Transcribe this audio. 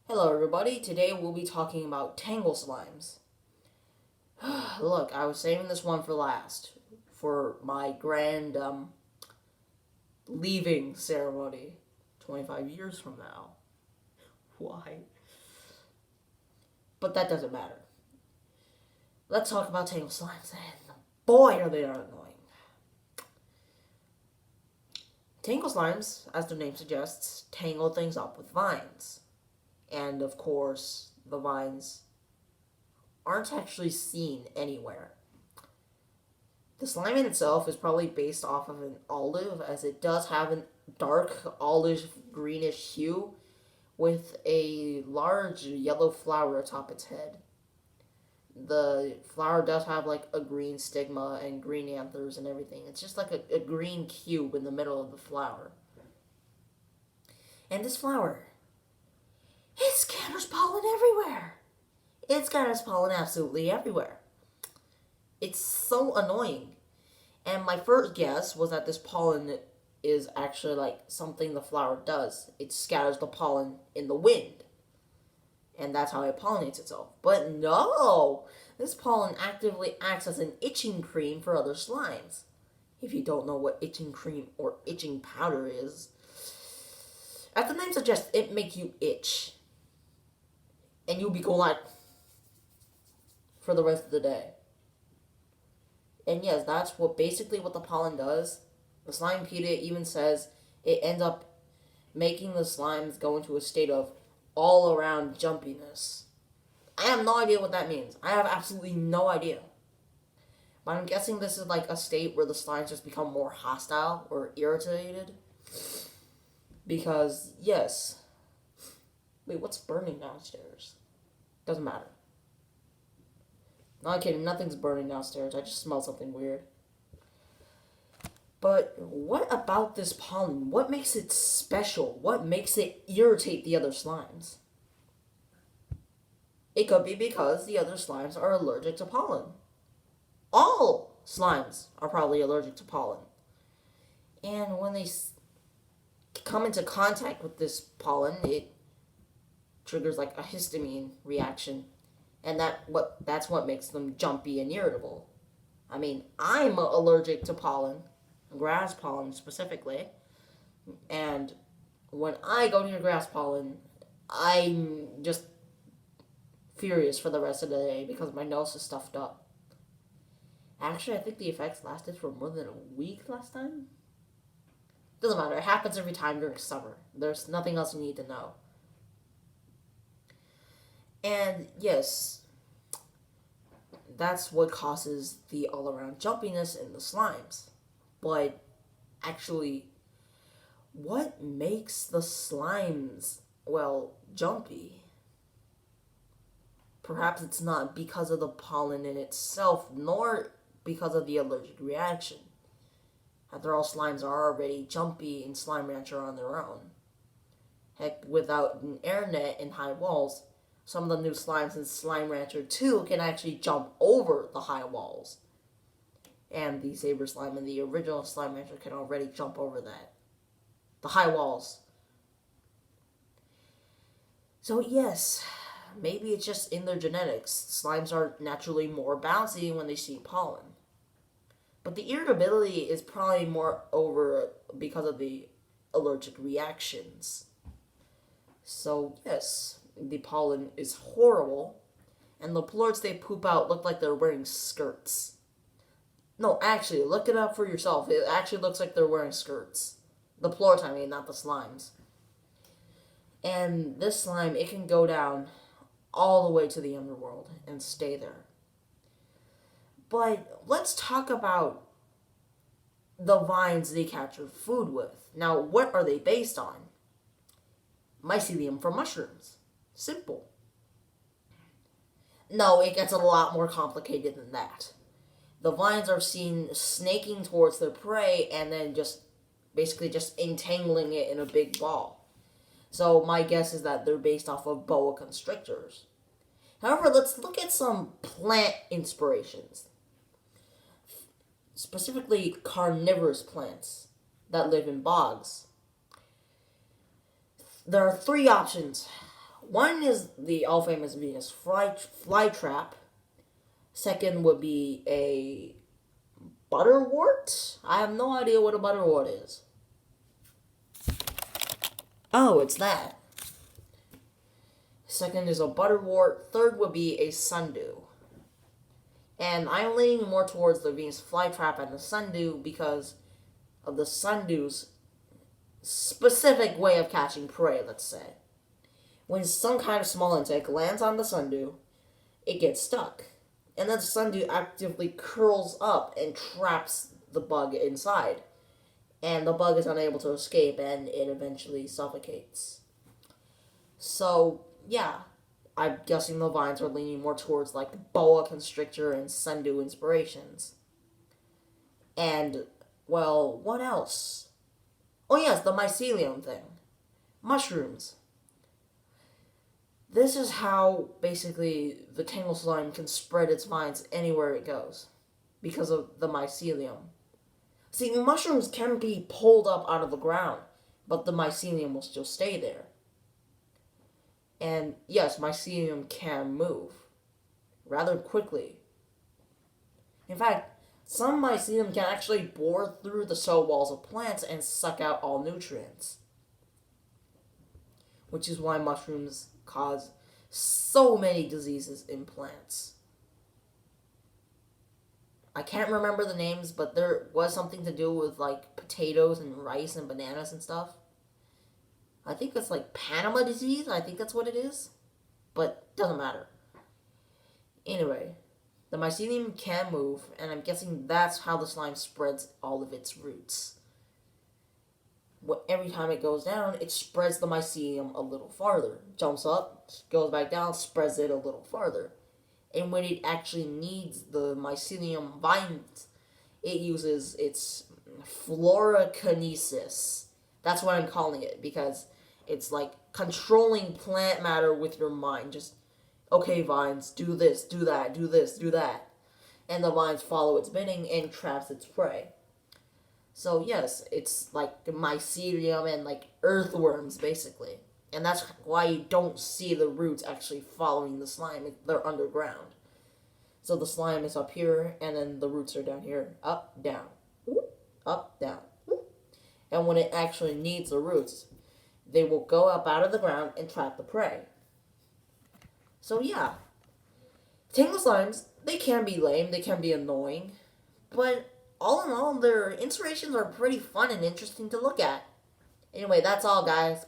Hello everybody, today we'll be talking about Tangle Slimes. Look, I was saving this one for last, for my grand leaving ceremony 25 years from now. Why? But that doesn't matter. Let's talk about Tangle Slimes, and boy are they annoying. Tangle Slimes, as their name suggests, tangle things up with vines. And of course, the vines aren't actually seen anywhere. The slime in itself is probably based off of an olive, as it does have a dark olive greenish hue with a large yellow flower atop its head. The flower does have like a green stigma and green anthers and everything. It's just like a green cube in the middle of the flower. And this flower, it scatters pollen everywhere. It scatters pollen absolutely everywhere. It's so annoying. And my first guess was that this pollen is actually like something the flower does. It scatters the pollen in the wind. And that's how it pollinates itself. But no! This pollen actively acts as an itching cream for other slimes. If you don't know what itching cream or itching powder is, as the name suggests, it makes you itch. And you'll be going like for the rest of the day. And yes, that's basically what the pollen does. The Slimepedia even says it ends up making the slimes go into a state of all around jumpiness. I have no idea what that means. I have absolutely no idea. But I'm guessing this is like a state where the slimes just become more hostile or irritated. Because, yes. Wait, what's burning downstairs? Doesn't matter. Not kidding, nothing's burning downstairs. I just smelled something weird. But what about this pollen? What makes it special? What makes it irritate the other slimes? It could be because the other slimes are allergic to pollen. All slimes are probably allergic to pollen. And when they come into contact with this pollen, it triggers like a histamine reaction. And that's what makes them jumpy and irritable. I mean, I'm allergic to pollen, grass pollen specifically, and when I go near grass pollen, I'm just furious for the rest of the day because my nose is stuffed up. Actually, I think the effects lasted for more than a week last time. Doesn't matter, it happens every time during summer. There's nothing else you need to know. And yes, that's what causes the all around jumpiness in the slimes. But actually, what makes the slimes, well, jumpy? Perhaps it's not because of the pollen in itself, nor because of the allergic reaction. After all, slimes are already jumpy in Slime Rancher on their own. Heck, without an air net and high walls, some of the new slimes in Slime Rancher 2 can actually jump over the high walls. And the Saber Slime in the original Slime Rancher can already jump over that. The high walls. So yes, maybe it's just in their genetics. Slimes are naturally more bouncy when they see pollen. But the irritability is probably more over because of the allergic reactions. So yes, the pollen is horrible, and the plorts they poop out look like they're wearing skirts. No, actually, look it up for yourself. It actually looks like they're wearing skirts. The plorts, I mean, not the slimes. And this slime, it can go down all the way to the underworld and stay there. But let's talk about the vines they capture food with. Now, what are they based on? Mycelium from mushrooms. Simple. No, it gets a lot more complicated than that. The vines are seen snaking towards their prey and then just basically just entangling it in a big ball. So my guess is that they're based off of boa constrictors. However, let's look at some plant inspirations. Specifically carnivorous plants that live in bogs. There are three options One is the all famous Venus fly trap. Second would be a butterwort. I have no idea what a butterwort is. Oh, it's that. Second is a butterwort. Third would be a sundew. And I'm leaning more towards the Venus flytrap and the sundew because of the sundew's specific way of catching prey, let's say. When some kind of small insect lands on the sundew, it gets stuck. And then the sundew actively curls up and traps the bug inside. And the bug is unable to escape and it eventually suffocates. So, yeah, I'm guessing the vines are leaning more towards like boa constrictor and sundew inspirations. And, well, what else? Oh, yes, the mycelium thing. Mushrooms. This is how, basically, the Tangle Slime can spread its vines anywhere it goes. Because of the mycelium. See, mushrooms can be pulled up out of the ground, but the mycelium will still stay there. And, yes, mycelium can move. Rather quickly. In fact, some mycelium can actually bore through the cell walls of plants and suck out all nutrients. Which is why mushrooms cause so many diseases in plants. I can't remember the names, but there was something to do with like potatoes and rice and bananas and stuff. I think that's like Panama disease. I think that's what it is. But doesn't matter. Anyway, the mycelium can move, and I'm guessing that's how the slime spreads all of its roots. Every time it goes down, it spreads the mycelium a little farther. Jumps up, goes back down, spreads it a little farther. And when it actually needs the mycelium vines, it uses its fluorokinesis. That's what I'm calling it, because it's like controlling plant matter with your mind. Just, okay, vines, do this, do that, do this, do that. And the vines follow its bidding and traps its prey. So yes, it's like mycelium and like earthworms, basically. And that's why you don't see the roots actually following the slime. They're underground. So the slime is up here, and then the roots are down here. Up, down. Up, down. And when it actually needs the roots, they will go up out of the ground and trap the prey. So yeah. Tangle Slimes, they can be lame, they can be annoying. But all in all, their inspirations are pretty fun and interesting to look at. Anyway, that's all, guys.